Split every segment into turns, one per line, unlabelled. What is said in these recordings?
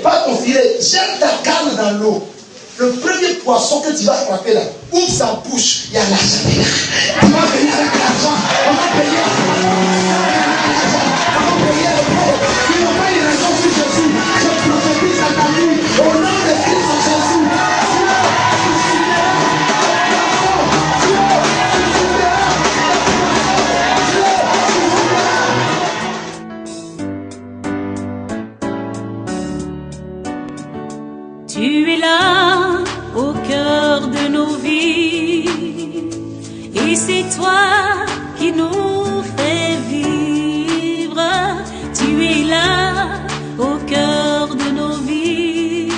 Pas ton filet. Jette ta canne dans l'eau. Le premier poisson que tu vas frapper là, ouvre sa bouche, il y a l'argent. On va venir avec l'argent. On va payer. On va payer le pauvre. Tu n'as pas une raison sur Jésus. Je prophétise à ta vie. Au nom de Christ Jésus.
Tu es là au cœur de nos vies et c'est toi qui nous fais vivre. Tu es là au cœur de nos vies,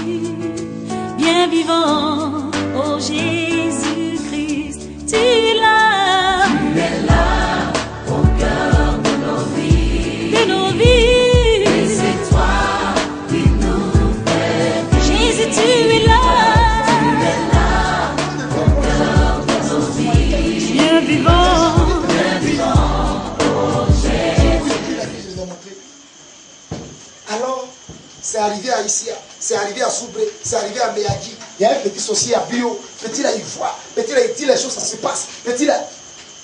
bien vivant, oh Jésus-Christ. Tu es là au cœur de nos vies, et c'est toi qui nous fais vivre. Jésus, tu es là au cœur de nos vies, bien vivant, oh Jésus.
Alors, c'est arrivé à Issia, c'est arrivé à Soubré, c'est arrivé à Meyaki. Il y a un petit sorcier à Bio, petit là il voit, petit là il dit les choses, ça se passe. Petit là,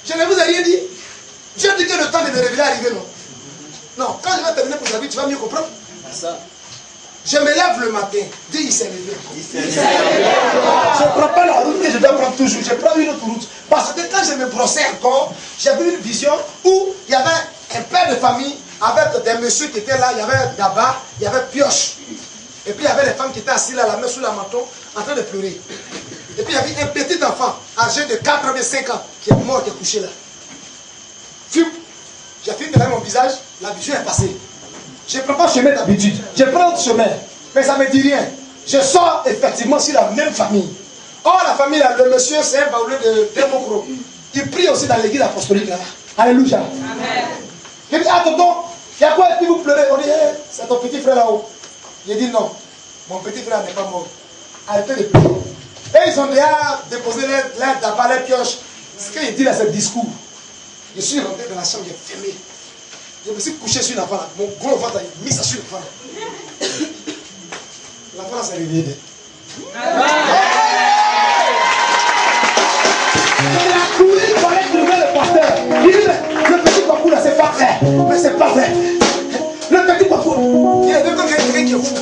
je ne vous ai rien dit. Dieu dit que le temps de me révéler est arrivé, non? Non, quand je vais terminer pour ta vie, tu vas mieux comprendre. Je me lève le matin, dis il s'est levé. Je ne prends pas la route que je dois prendre toujours, je prends une autre route. Parce que quand je me brossais encore, j'avais une vision où il y avait un père de famille avec des messieurs qui étaient là, il y avait Daba, il y avait Pioche. Et puis il y avait les femmes qui étaient assises là, la main sous la menton, en train de pleurer. Et puis il y avait un petit enfant, âgé de 85 ans, qui est mort, qui est couché là. Fume. J'ai fini de faire mon visage, la vision est passée. Je ne prends pas le chemin d'habitude, je prends le chemin, mais ça ne me dit rien. Je sors effectivement sur la même famille. Or, la famille, là, le monsieur, c'est un baoulé de Démocro. Il prie aussi dans l'église apostolique là. Alléluia. Amen. Je dis, ah tonton, il y a quoi? Et puis vous pleurez. On dit, hey, c'est ton petit frère là-haut. J'ai dit non, mon petit frère n'est pas mort. Arrêtez de pleurer. Et ils ont déjà déposé l'air d'abat, les pioches. Ce qu'il dit là, c'est le discours. Je suis rentré dans la chambre, j'ai fermé. Je me suis couché sur l'enfant là. Mon gros ventre a mis ça sur l'enfant là. L'enfant là s'est réveillé. Il a couru, il fallait trouver le pasteur. Il dit, mais le petit papou là, c'est pas vrai. Mais c'est pas vrai. Le petit papou, il est devenu quelqu'un qui est fou.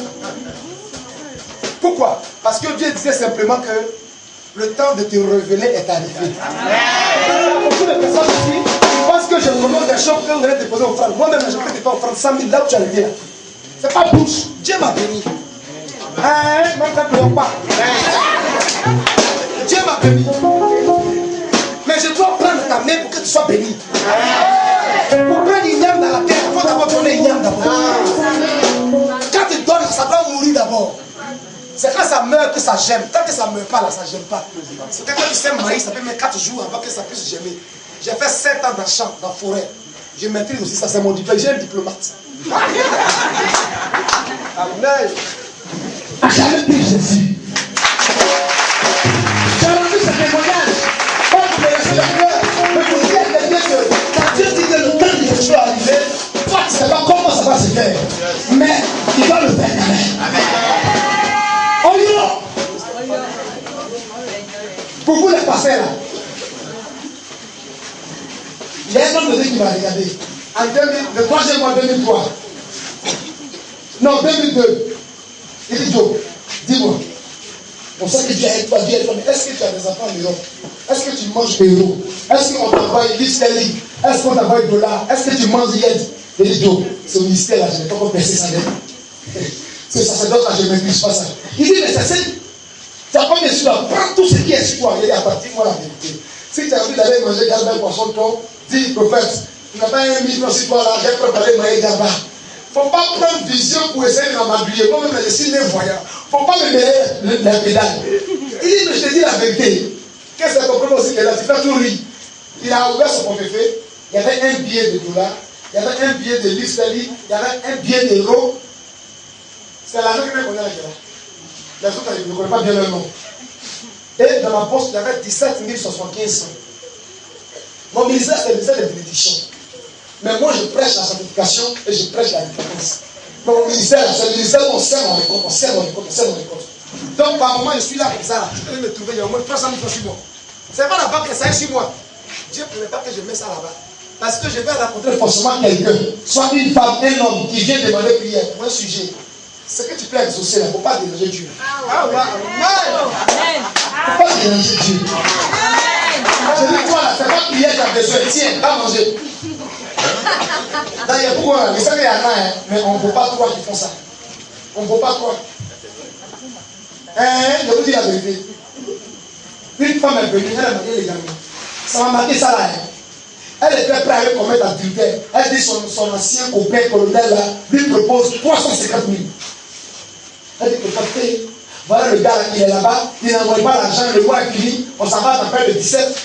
Pourquoi? Parce que Dieu disait simplement que le temps de te révéler est arrivé. Il y a beaucoup de personnes ici qui pensent que je prononce des choses que vous allez déposer aux frères. Moi-même, je peux te faire offrande 100 000 là où tu as arrivé là. C'est pas bouche. Dieu m'a béni. Même quand tu ne pas. Dieu m'a béni. Mais je dois prendre ta main pour que tu sois béni. Pour prendre une yam dans la terre, il faut d'abord donner une yam d'abord. Quand tu donnes, ça doit mourir d'abord. C'est quand ça meurt que ça gemme. Tant que ça ne meurt pas, là, ça ne gemme pas. C'est quand tu sèmes maïs, ça peut mettre 4 jours avant que ça puisse gemmer. J'ai fait 7 ans dans le champ, dans la forêt. Je maîtrise aussi ça, c'est mon diplôme. J'ai un diplomate. Amen. J'avais pris Jésus. J'ai rendu ce témoignage. Quand je me laissais le cœur, mais vous dites à quelqu'un que quand Dieu dit que le temps de Jésus est arrivé, toi tu ne sais pas comment ça va se faire. Mais il va le faire quand même. Amen. Oh yo! Pour vous les passés là, il y a un homme de Dieu qui m'a regardé. En 2000, le 3e mois 2003. Non, 2002. Il dit Joe, dis-moi. On sait que Dieu est toi, Dieu est toi, mais est-ce que tu as des enfants en Europe? Est-ce que tu manges euro? Est-ce qu'on t'envoie l'Israël? Est-ce qu'on t'envoie $? Est-ce que tu manges yed? Il dit Joe, ce ministère là, je n'ai pas encore percé ça. C'est sacerdoce là, je ne maîtrise pas ça. Il dit, mais c'est ça. Tu n'as pas bien sûr, prends tout ce qui est sur toi. Il dit, à partir de moi la vérité. Si tu as envie d'aller manger garba et poisson de ton, dis prophète, tu n'as pas un million sur toi là, j'ai préparé manger garba. Il ne faut pas prendre vision pour essayer de m'habiller. Moi-même, je suis névoyant. Il ne faut pas me mêler la pédale. Il dit, mais je te dis la vérité. Qu'est-ce que tu comprends aussi que là, tu fais tout rire. Il a ouvert son portefeuille. Il y avait un billet de $, il y avait un billet de l'Israël, il y avait un billet d'euros. C'est l'argent que je connais là. Les autres, je ne connais pas bien leur nom. Et dans ma poche, il y avait 17 075. Mon ministère, c'est le ministère de bénédiction. Mais moi, je prêche la sanctification et je prêche la repentance. Mais au ministère, c'est le ministère où on sert, on récolte, on sert, on récolte, on sert, on récolte. Donc par moment, je suis là comme ça, là. Tu peux me trouver, il y a au moins 300 000 francs sur moi. C'est pas la banque, ça est sur moi. Dieu ne voulait pas que je mette ça là-bas. Parce que je vais rencontrer forcément quelqu'un, soit une femme, un homme, qui vient demander prière pour un sujet. Ce que tu peux exaucer là, il ne faut pas déranger Dieu. Ah ouais, amen. Il ne faut pas déranger Dieu. Je dis toi là, c'est pas prière, tu as besoin. Tiens, va manger. D'ailleurs, pourquoi? Mais ça, il y en a, hein, mais on ne vaut pas trois qui font ça. On ne vaut pas trois. Je vous dis la vérité. Une femme est venue, elle a marqué les gamins. Ça m'a marqué ça là. Hein. Elle était prête à aller commettre adultère. Elle dit son ancien copain colonel là lui propose 350 000. Elle dit que parfait. Voilà le gars là, il est là-bas, il n'envoie pas l'argent, le mois est fini, on s'en va après le 17,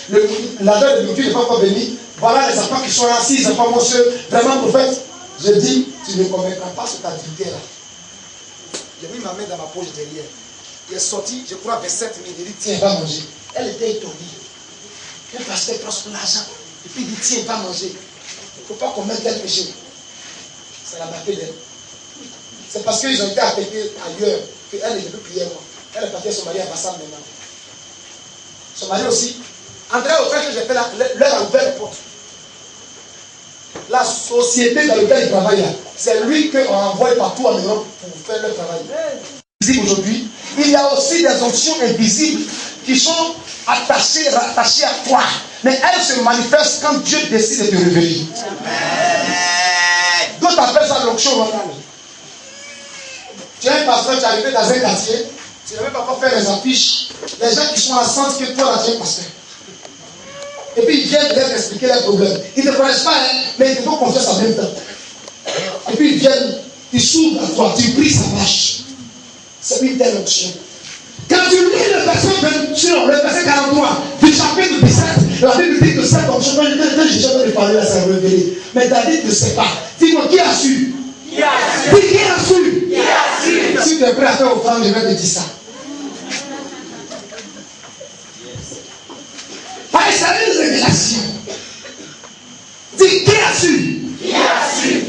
la date de nourriture n'est pas encore venue. Voilà les enfants qui sont là, 6 enfants, monsieur, vraiment prophète. Je dis, tu ne commettras pas cette adultère là. J'ai mis ma main dans ma poche derrière. Il est sorti, je crois, 27 000. Il dit, tiens, va manger. Elle était étonnée. Le pasteur prend son argent. Et puis il dit, tiens, va manger. Il ne faut pas commettre tel péché. Ça l'a battu d'elle. C'est parce qu'ils ont été affectés ailleurs qu'elle ne peut prier moi. Elle est partie à son mari à Bassam maintenant. Son mari aussi. André, au fait que j'ai fait là, leur a ouvert les portes. La société dans laquelle il travaille là, c'est lui qu'on envoie partout en Europe pour faire leur travail. Aujourd'hui, il y a aussi des options invisibles qui sont attachées, rattachées à toi. Mais elles se manifestent quand Dieu décide de te révéler. D'autres appellent ça l'onction locale. Tu es un pasteur, tu es arrivé dans un quartier, tu n'avais pas encore fait les affiches. Les gens qui sont là sentent que toi là tu es un pasteur. Et puis ils viennent leur expliquer leurs problèmes. Ils ne te connaissent pas, hein, mais ils te font confiance en même temps. Et puis ils viennent, ils s'ouvrent à toi, tu pries, ça marche. C'est une telle option. Quand tu lis le verset 43 du chapitre 17, la Bible dit que cette option, quand j'ai jamais parlé là, ça a révélé. Mais David ne sait pas. Dis-moi, qui a su? Qui a su? Dis, qui a su? Qui a su? Si tu es prêt à faire offrande, je vais te dire ça. Par une révélation. Dis, qui a su? Qui a su?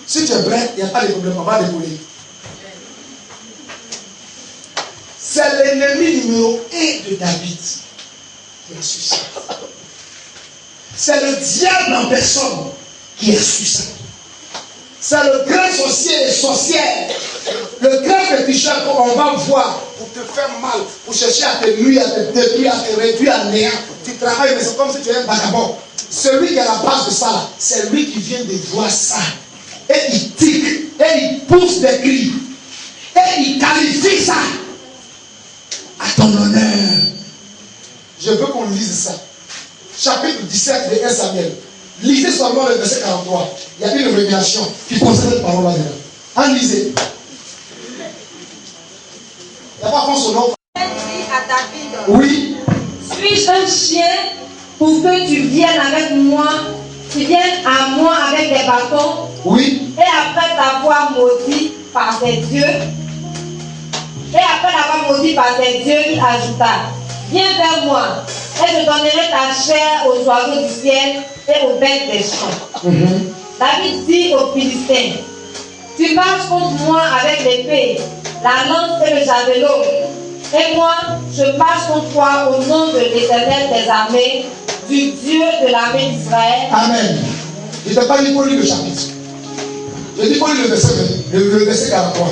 Si tu es prêt, il n'y a pas de problème, on va débrouiller. C'est l'ennemi numéro 1 de David qui a su ça. C'est le diable en personne qui a su ça. C'est le grand sorcier et sorcière, le grand féticheur qu'on va voir pour te faire mal, pour chercher à te nuire, à te détruire, à te réduire à néant. Tu travailles, mais c'est comme si tu es un vagabond. Celui qui est à la base de ça, c'est lui qui vient de voir ça. Et il tique, et il pousse des cris, et il qualifie ça à ton honneur. Je veux qu'on lise ça. Chapitre 17 de 1 Samuel. Lisez seulement le verset 43. Il y a une révélation qui concerne cette parole là-dedans. En lisez. Il n'y a pas fond son nom.
Elle dit à David,
oui.
Suis-je un chien pour que tu viennes avec moi, tu viennes à moi avec des bâtons?
Oui.
Et après t'avoir maudit par tes dieux, il ajouta, viens vers moi, et je donnerai ta chair aux oiseaux du ciel et aux bêtes des champs. David dit aux Philistins, tu marches contre moi avec l'épée, la lance et le javelot, et moi, je marche contre toi au nom de l'Éternel des armées, du Dieu de l'armée d'Israël.
Amen. Je ne t'ai pas dit pour lire le chapitre. Je dis pour lire le verset 43.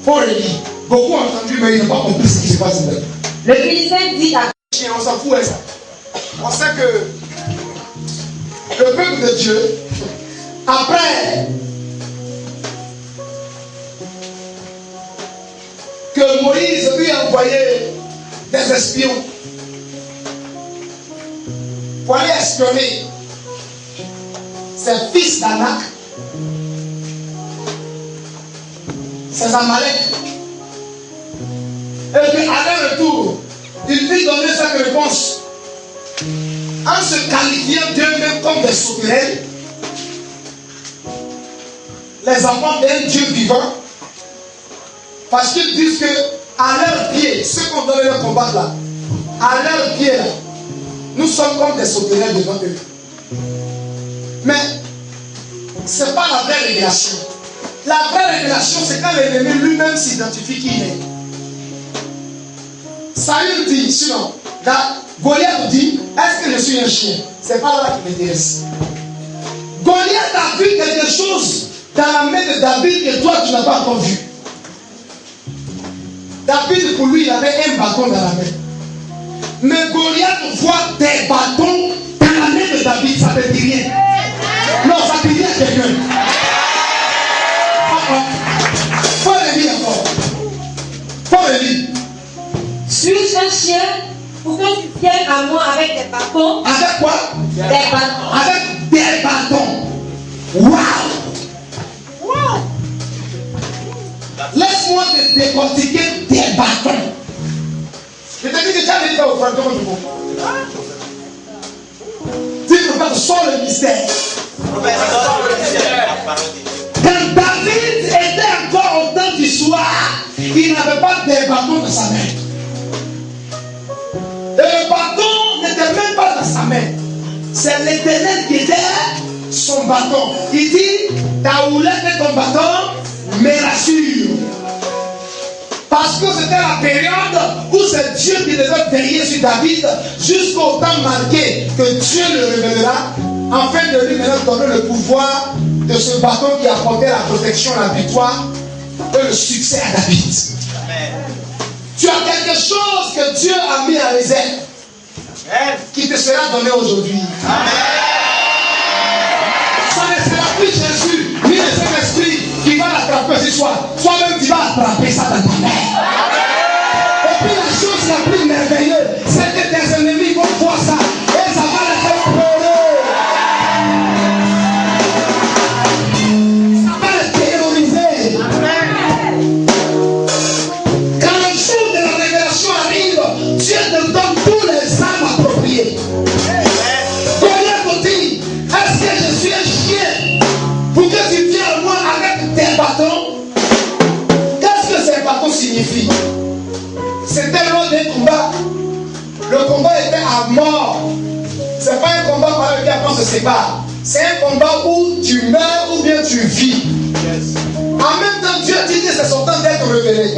Pour le lire. Beaucoup ont entendu, mais ils n'ont pas compris ce qui se passe dedans.
Le Philistin dit à
on s'en fout, hein, ça. On sait que le peuple de Dieu, après que Moïse lui a envoyé des espions pour aller espionner ses fils d'Anak, ses Amalek, et puis à leur retour, il lui donnait cette réponse en se qualifiant d'eux-mêmes comme des sauterelles, les enfants d'un Dieu vivant, parce qu'ils disent que à leurs pieds, ceux qu'on donne leur combat là, à leurs pieds là, nous sommes comme des sauterelles devant eux. Mais ce n'est pas la vraie révélation. La vraie révélation, c'est quand l'ennemi lui-même s'identifie qui il est. Saül dit, sinon, Goliath dit, est-ce que je suis un chien? C'est pas là qui m'intéresse. Goliath a vu quelque chose dans la main de David que toi tu n'as pas encore vu. David, pour lui, il avait un bâton dans la main. Mais Goliath voit des bâtons dans la main de David, ça ne te dit rien. Non, ça te dit rien à quelqu'un. Faut le lire encore. Faut le lire.
Suis-je un chien pour que tu viennes à moi avec des bâtons?
Avec quoi?
Des bâtons.
Avec des bâtons. Waouh! Laisse-moi te décortiquer des bâtons. Je te dis que tu as dit au fantôme du monde. Dis-le pas, sors le mystère. Quand David était encore au temps du soir, il n'avait pas de bâton dans sa main. Et le bâton n'était même pas dans sa main. C'est l'Éternel qui était son bâton. Il dit, ta houlette et ton bâton me rassure. Parce que c'était la période où c'est Dieu qui devait veiller sur David jusqu'au temps marqué que Dieu le révélera, afin de lui maintenant donner le pouvoir de ce bâton qui apportait la protection, la victoire et le succès à David. Amen. Tu as quelque chose que Dieu a mis en réserve qui te sera donné aujourd'hui. Ça ne sera plus Jésus ni le Saint-Esprit qui va l'attraper ce soir. Toi-même tu vas attraper ça dans ta main. Et puis la chose la plus merveilleuse, c'est que tes ennemis vont voir ça et ça va les faire pleurer. Ça va les terroriser. Quand le jour de la révélation arrive, Dieu te donne tous les armes appropriées. Goliath dit, est-ce que je suis un chien pour que tu viennes à moi avec tes bâtons? Qu'est-ce que ces bâtons signifient? C'était lors d'un combat. Le combat était à mort. Ce n'est pas un combat par lequel on se sépare. C'est un combat où tu meurs ou bien tu vis. En même temps, Dieu dit que c'est son temps d'être révélé.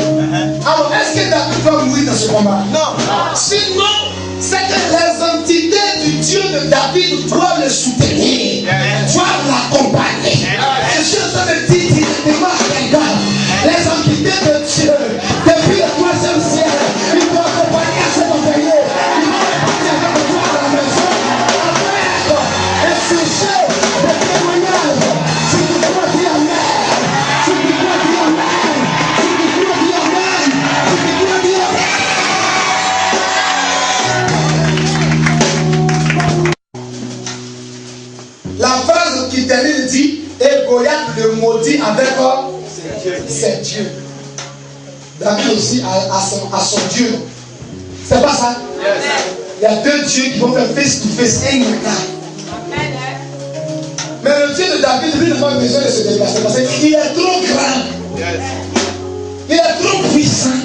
Alors, est-ce que David va mourir dans ce combat? Non. Sinon, c'est que les entités du Dieu de David doivent le soutenir, doivent l'accompagner. Je suis en train de dire directement à quelqu'un, les entités de Dieu, depuis le troisième siècle, ils vont accompagner à cet envoyé. Ils vont partir avec toi à la maison, avec un sujet de témoignage. Si tu crois, dis Amen. Si tu crois, dis Amen. Si tu crois, dis Amen. Si tu crois, dis Amen. La phrase qui termine dit, et Goliath le maudit avec c'est Dieu. David aussi a son Dieu. C'est pas ça? Il y a deux dieux qui vont faire face to face un regard. Mais le Dieu de David, lui, n'a pas besoin de se déplacer parce qu'il est trop grand. Il est trop puissant.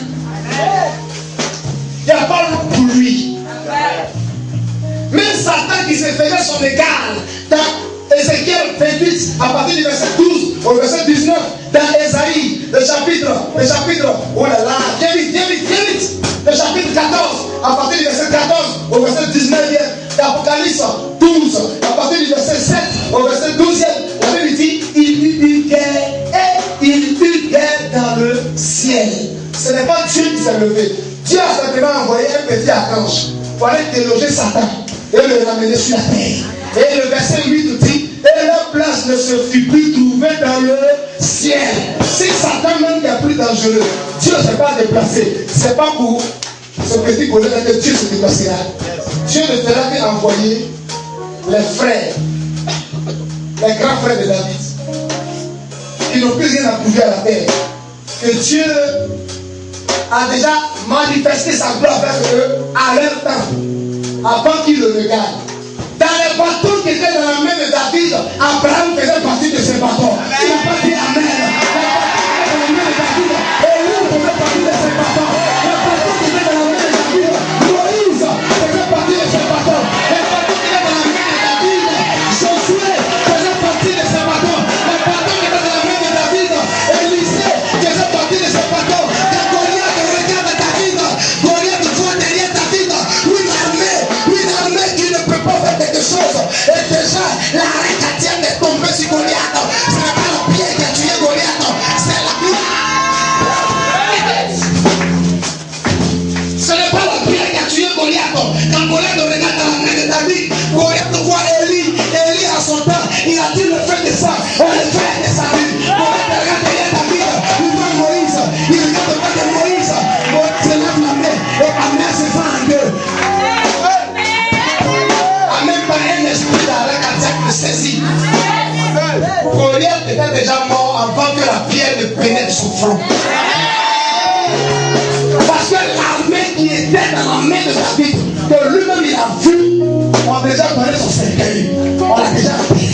Il n'y a pas l'autre pour lui. Même Satan qui se faisait son égal dans Ézéchiel 28, à partir du verset 12 au verset 19, dans Ésaïe, le chapitre, oh là là, viens vite, le chapitre 14, à partir du verset 14 au verset 19, d'Apocalypse 12, à partir du verset 7 au verset 12, la Bible dit, il eut guerre dans le ciel. Ce n'est pas Dieu qui s'est levé. Dieu a simplement envoyé un petit archange pour aller déloger Satan et le ramener sur la terre. Et le verset 8 dit, et leur place ne se fut plus trouvée dans le ciel. Si Satan même qui est plus dangereux, Dieu ne s'est pas déplacé. Ce n'est pas pour ce petit Goliath que Dieu se déplacera. Dieu ne fera qu'envoyer les frères, les grands frères de David, qui n'ont plus rien à prouver à la terre. Que Dieu a déjà manifesté sa gloire avec eux à leur temps, avant qu'ils le regardent. Dans les bâtons qui étaient dans la main de David, Abraham faisait partie de ces bâtons. Il n'a pas dit Amen. Les bâtons qui étaient dans la main de David, Élie faisait partie de ces bâtons. Les bâtons qui étaient dans la main de David, Moïse faisait partie de ces bâtons. Les bâtons qui étaient dans la main de David, Josué faisait partie de ces bâtons. La récatienne est tombée sur Goliath. Ce n'est pas le pied qui a tué Goliath, c'est la gloire. Ce n'est pas le pied qui a tué Goliath. Quand Goliath regarde dans la main de David, Goliath voit Élie. Élie à son temps, il a dit le feu descend, le feu est descendu. Goliath regarde derrière David, il voit Moïse, il regarde devant de Moïse. Moïse se lève la main et la main se fend en deux. En même temps, un esprit d'arrêt cardiaque le saisit. Goliath était déjà mort avant que la pierre ne pénètre son front. Parce que l'armée qui était dans la main de David, que lui-même il a vu, on a déjà donné son cercueil. On l'a déjà appelé.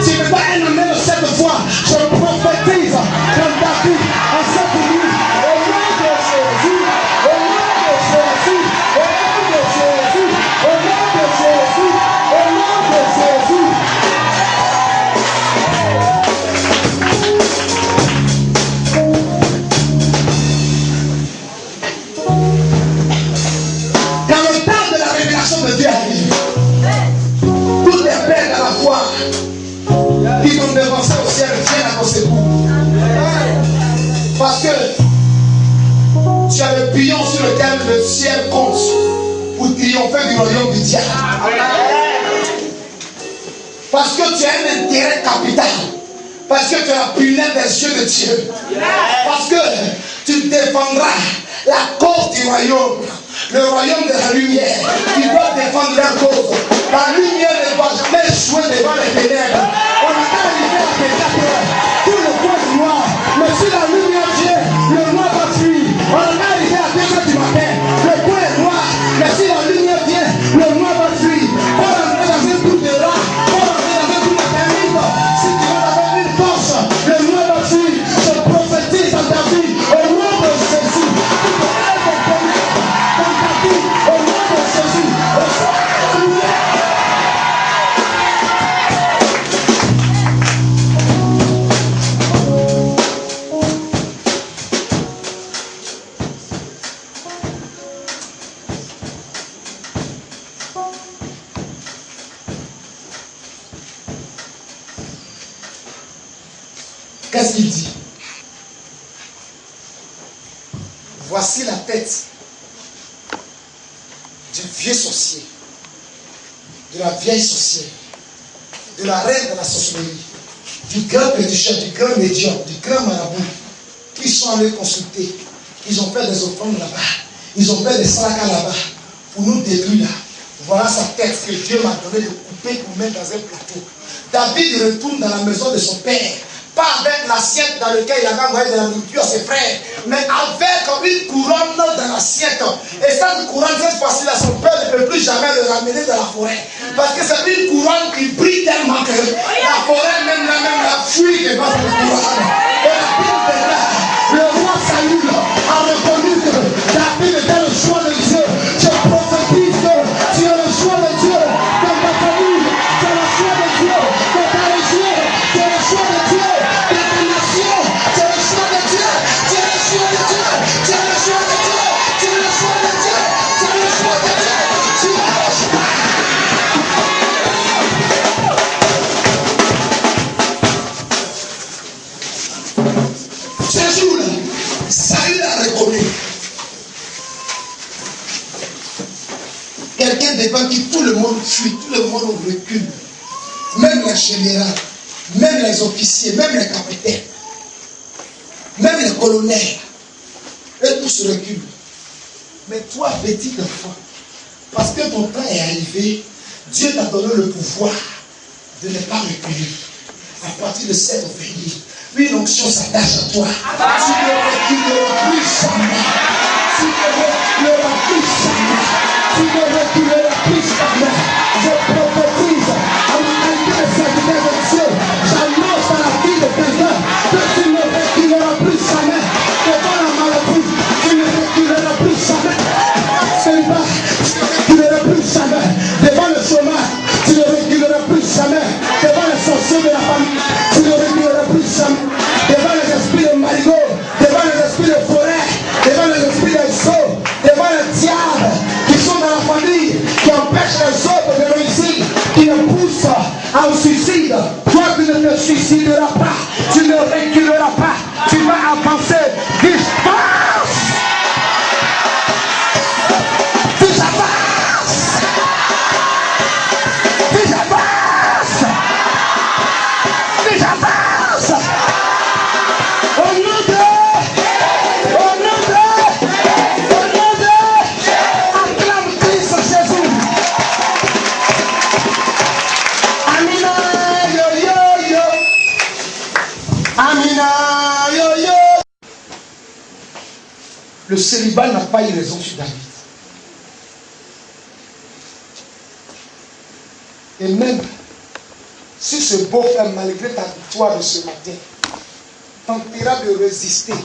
Si tu pas un amène cette fois, je prophétise comme David en cette nuit. Au nom de Jésus, au nom de Jésus, au nom de Jésus, au nom de Jésus, au nom de Jésus. Quand le temps de la révélation de Dieu arrive, toutes les pères à la foi qui ont devancé au ciel viennent à ton secours. Parce que tu as le pion sur lequel le ciel compte pour triompher du royaume du diable. Parce que tu as un intérêt capital. Parce que tu as la punelle des yeux de Dieu. Parce que tu défendras la cause du royaume. Le royaume de la lumière. Ils doivent défendre leur cause. La lumière ne va jamais jouer devant les ténèbres. On n'a qu'à arriver à péter tout le coin noir. Mais si la lumière vient, le noir va fuir. On n'a qu'à arriver à 2h du matin. Le coin est noir. Mais si la lumière vient, le noir va fuir. On va entrer dans un trou de rat. On va entrer dans un trou de termite. Si tu vas avec une torche, le noir va fuir. Je prophétise à ta vie au nom de Jésus. Au nom de Jésus, au nom de Jésus. Qu'est-ce qu'il dit? Voici la tête du vieux sorcier, de la vieille sorcière, de la reine de la sorcellerie, du grand pédicheur, du grand médium, du grand marabout, qui sont allés consulter. Ils ont fait des offrandes là-bas, ils ont fait des salaka là-bas, pour nous détruire là. Voilà sa tête que Dieu m'a donné de couper pour mettre dans un plateau. David retourne dans la maison de son père. Pas avec l'assiette dans laquelle il avait envoyé de la nourriture à ses frères, mais avec une couronne dans l'assiette. Et cette couronne, cette fois-ci-là, son père ne peut plus jamais le ramener dans la forêt. Parce que c'est une couronne qui brille tellement que la forêt même la fuit devant cette couronne. Et la Bible est là. Le roi Saül a reconnu que David était le choix de Dieu. Je prophétise que tu es le choix de Dieu. Dans ta famille, tu es le choix de Dieu. Dans ta région, tu es le choix de Dieu. Ce jour-là, Saül a reconnu quelqu'un devant qui tout le monde fuit, tout le monde recule. Même les généraux, même les officiers, même les capitaines, même les colonels, et tous reculent. Mais toi, petit enfant, parce que ton temps est arrivé, Dieu t'a donné le pouvoir de ne pas reculer. À partir de cette veillée, une onction s'attache à toi. Tu ne reculeras plus jamais. Tu ne reculeras plus jamais. Tu ne reculeras plus jamais. Je prophétise à l'humanité de serviteur de Dieu. J'annonce à la vie de quelqu'un que tu ne reculeras plus jamais. Devant la maladie, tu ne reculeras plus jamais. Celui-là, tu ne reculeras plus jamais. Devant le chômage, tu ne reculeras plus jamais. Devant les sorciers de la famille, tu ne reculeras plus jamais. Devant les esprits de marigot, devant les esprits de forêt, devant les esprits des eaux, devant les diables qui sont dans la famille, qui empêchent les autres de réussir. au suicide. Toi, tu ne te suicideras pas. Tu ne reculeras pas. Tu vas avancer. Dis avance. Dis avance. Dis avance. Dis avance. Au nom de acclame Christ Jésus. Amina yo yo yo. Amina yo yo. Le célibat n'a pas eu raison sur David. Et même si ce beau frère, malgré ta victoire de ce matin, tentera de résister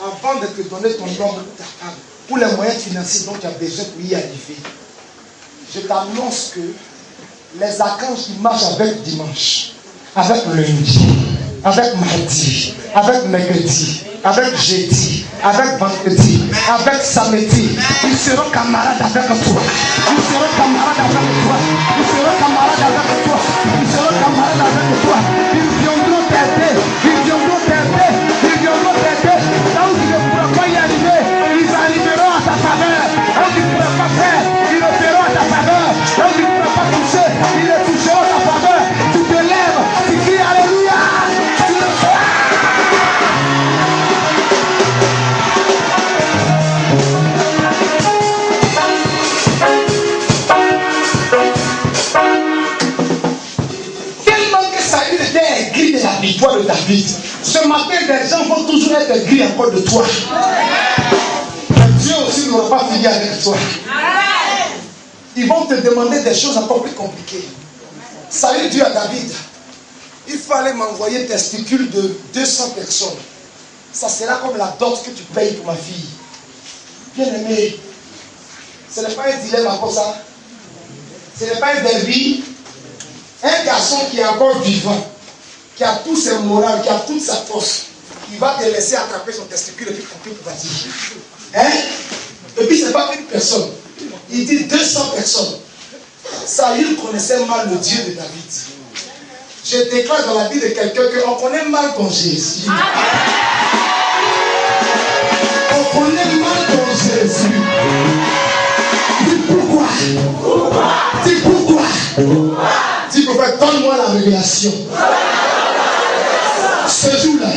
avant de te donner ton homme ou ta femme, ou les moyens financiers dont tu as besoin pour y arriver, je t'annonce que les archanges qui marchent avec dimanche, avec lundi, avec mardi, avec mercredi, avec jeudi, avec vendredi, avec samedi, ils seront camarades avec toi. Ils seront camarades avec toi. Ils seront camarades avec toi. Ils seront camarades avec toi. Ils viendront t'aider. Ils viendront t'aider. Ils viendront t'aider. Là où tu ne pourras pas y arriver, ils arriveront à ta faveur. Là où tu ne pourras pas faire, ils le feront à ta faveur. Là où tu ne pourras pas toucher, ils le toucheront à ta faveur. Tu te lèves, tu cries Alléluia. Tu le fais. De la victoire de David. Ce matin, des gens vont toujours être aigris encore de toi. Mais Dieu aussi n'aura pas fini avec toi. Ils vont te demander des choses encore plus compliquées. Saül dit à David, il fallait m'envoyer testicules de 200 personnes. Ça sera comme la dot que tu payes pour ma fille. Bien aimé, ce n'est pas un dilemme encore ça. Ce n'est pas un derby. Un garçon qui est encore vivant, qui a tous ses morales, qui a toute sa force, il va te laisser attraper son testicule et puis couper pour partir. Hein? Et puis ce n'est pas une personne. Il dit 200 personnes. Saül connaissait mal le Dieu de David. Je déclare dans la vie de quelqu'un qu'on connaît mal ton Jésus. On connaît mal ton Jésus. Dis pourquoi? Dis pourquoi? Dis pourquoi? Donne-moi la révélation. Ce jour-là,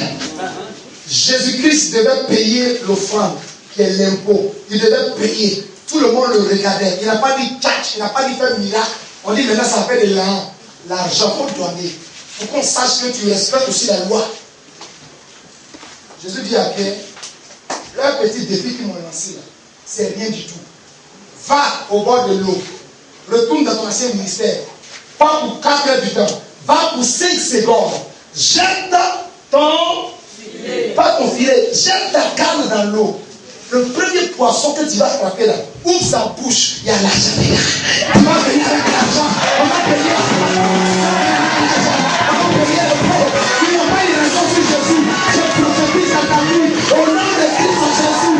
Jésus-Christ devait payer l'offrande, qui est l'impôt. Il devait payer. Tout le monde le regardait. Il n'a pas dit tchatch, il n'a pas dit faire miracle. On dit maintenant ça fait de l'argent. Il faut donner. Il faut qu'on sache que tu respectes aussi la loi. Jésus dit à Pierre, leur petit défi qu'ils m'ont lancé là, c'est rien du tout. Va au bord de l'eau. Retourne dans ton ancien ministère. Pas pour 4 heures du temps. Va pour 5 secondes. Jette ton filet. Pas ton filet. Jette ta canne dans l'eau. Le premier poisson que tu vas frapper là, ouvre sa bouche. Il y a l'argent là. Tu vas venir avec l'argent. On va payer. On va payer le pauvre. Ils n'ont pas une raison sur Jésus. Je prophétise à ta vie. Au nom de Christ Jésus.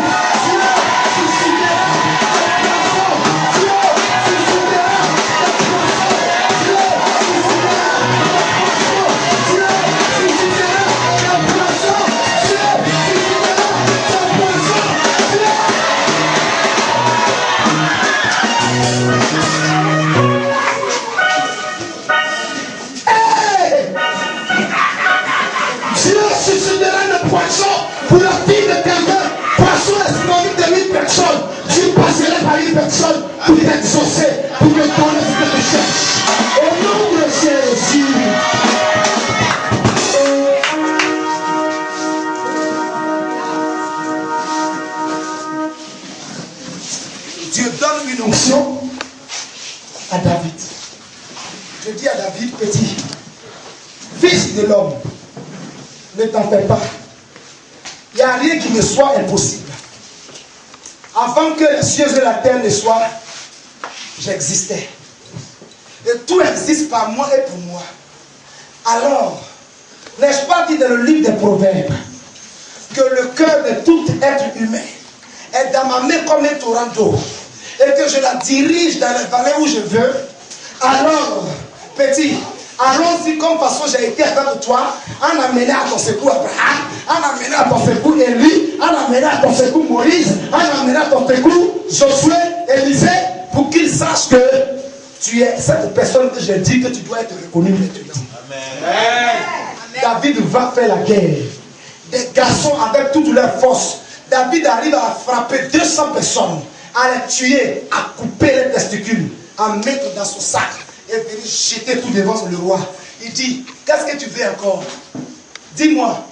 Pour la fille de quelqu'un, poisson est synonyme de 1000 personnes. Tu passerais par une personne pour t'exaucer, pour te donner ce que tu cherches. Au nom de Jésus. Dieu donne une onction à David. Je dis à David, petit, fils de l'homme, ne t'en fais pas. Il n'y a rien qui me soit impossible. Avant que les cieux et la terre ne soient, j'existais. Et tout existe par moi et pour moi. Alors, n'ai-je pas dit dans le livre des Proverbes que le cœur de tout être humain est dans ma main comme un torrent d'eau et que je la dirige dans les vallées où je veux? Alors, Petit, allons-y comme façon j'ai été avec toi, en amenant à ton secours Abraham, en amenant à ton secours Élie, en amenant à ton secours Moïse, en amenant à ton secours Josué, Élisée, pour qu'ils sachent que tu es cette personne que j'ai dit que tu dois être reconnu maintenant. Amen. David va faire la guerre. Des garçons avec toutes leurs forces. David arrive à frapper 200 personnes, à les tuer, à couper les testicules, à mettre dans son sac et venir jeter tout devant le roi. Il dit, qu'est-ce que tu veux encore? Dis-moi.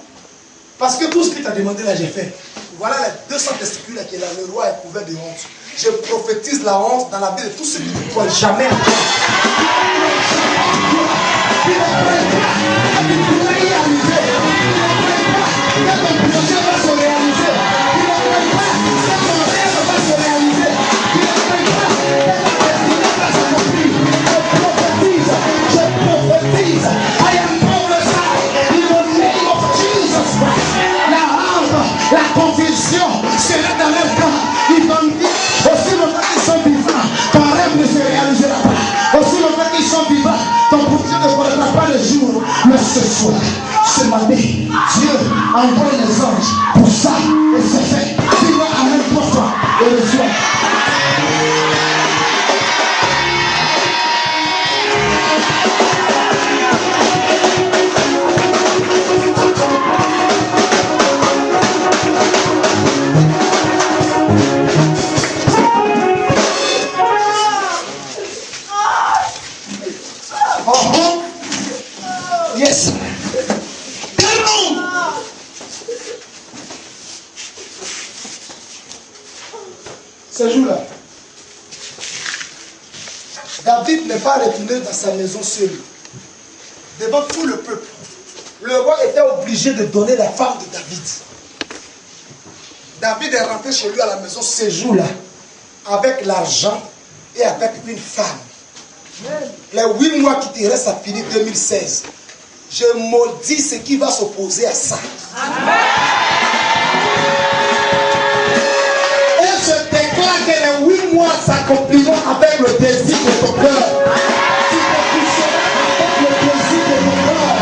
Parce que tout ce qu'il t'a demandé là, j'ai fait. Voilà les 200 testicules là qui est là. Le roi est couvert de honte. Je prophétise la honte dans la vie de tous ceux qui ne croient jamais en toi. La confusion serait dans leur camp. Ils vont dire, aussi longtemps qu'ils sont vivants, ton rêve ne se réalisera pas. Aussi longtemps qu'ils sont vivants, ton projet ne connaîtra pas le jour. Mais ce soir, ce matin, Dieu envoie les anges pour ça. Et c'est fait. Dis-moi amen pour toi. Et le soir. Yes. Ce jour-là, David n'est pas retourné dans sa maison seul. Devant tout le peuple, le roi était obligé de donner la femme de David. David est rentré chez lui à la maison ce jour-là, avec l'argent et avec une femme. Les 8 mois qui te restent à finir 2016, je maudis ce qui va s'opposer à ça. Amen. Et je déclare que les 8 mois s'accompliront avec le désir de ton cœur. Tu te coucheras avec le désir de ton cœur.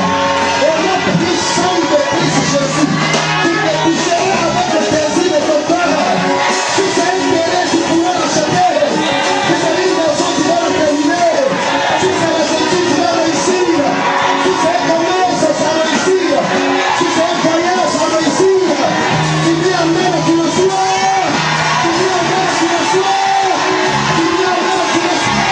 Au nom puissant de Christ Jésus, tu te coucheras avec le désir de ton cœur. Si c'est une télé, tu pourras l'acheter. Si c'est une maison, tu vas la terminer. Si c'est la étude, tu vas réussir. Si c'est un commerce, ça va réussir. Si c'est un voyage, ça va réussir. Tu dis amen, tu le sois. Tu dis amen, tu le sois. Tu dis amen, tu le sois.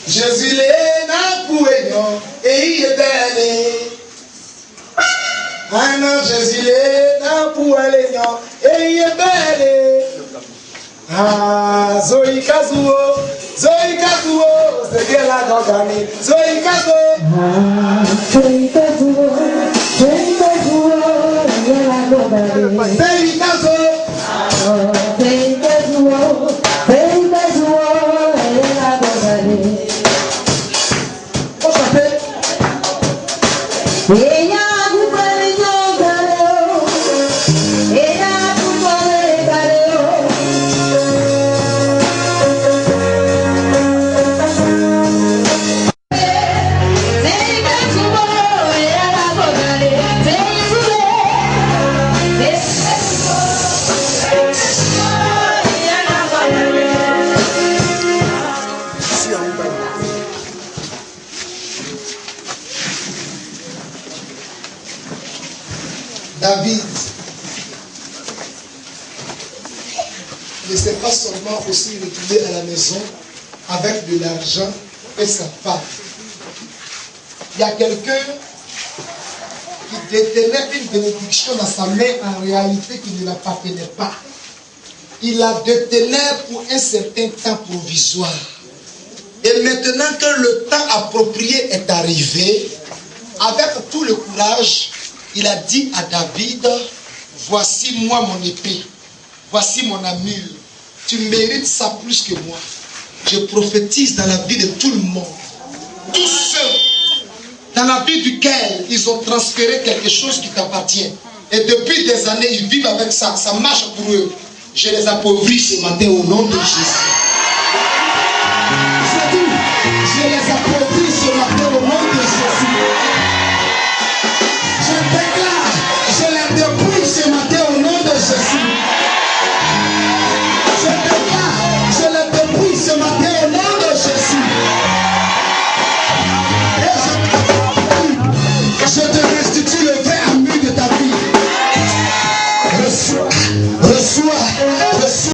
Jésus l'est n'a pouénon et il est belle. Ah non, Jésus l'est n'a pouénon et il est belle. Ah, Zoï Kazuo, c'est bien la gangami. Zoï Kazuo. Ah, Zoï Kazuo, c'est bien la gangami. Zoï Kazuo. Ah, Zoï Kazuo, c'est bien la gangami. David ne s'est pas seulement aussi retrouvé à la maison avec de l'argent et sa femme. Il y a quelqu'un qui détenait une bénédiction dans sa main en réalité qui ne l'appartenait pas. Il la détenait pour un certain temps provisoire. Et maintenant que le temps approprié est arrivé, avec tout le courage, il a dit à David, voici moi mon épée, voici mon armure, tu mérites ça plus que moi. Je prophétise dans la vie de tout le monde. Tous ceux dans la vie duquel ils ont transféré quelque chose qui t'appartient. Et depuis des années, ils vivent avec ça. Ça marche pour eux. Je les appauvris ce matin au nom de Jésus.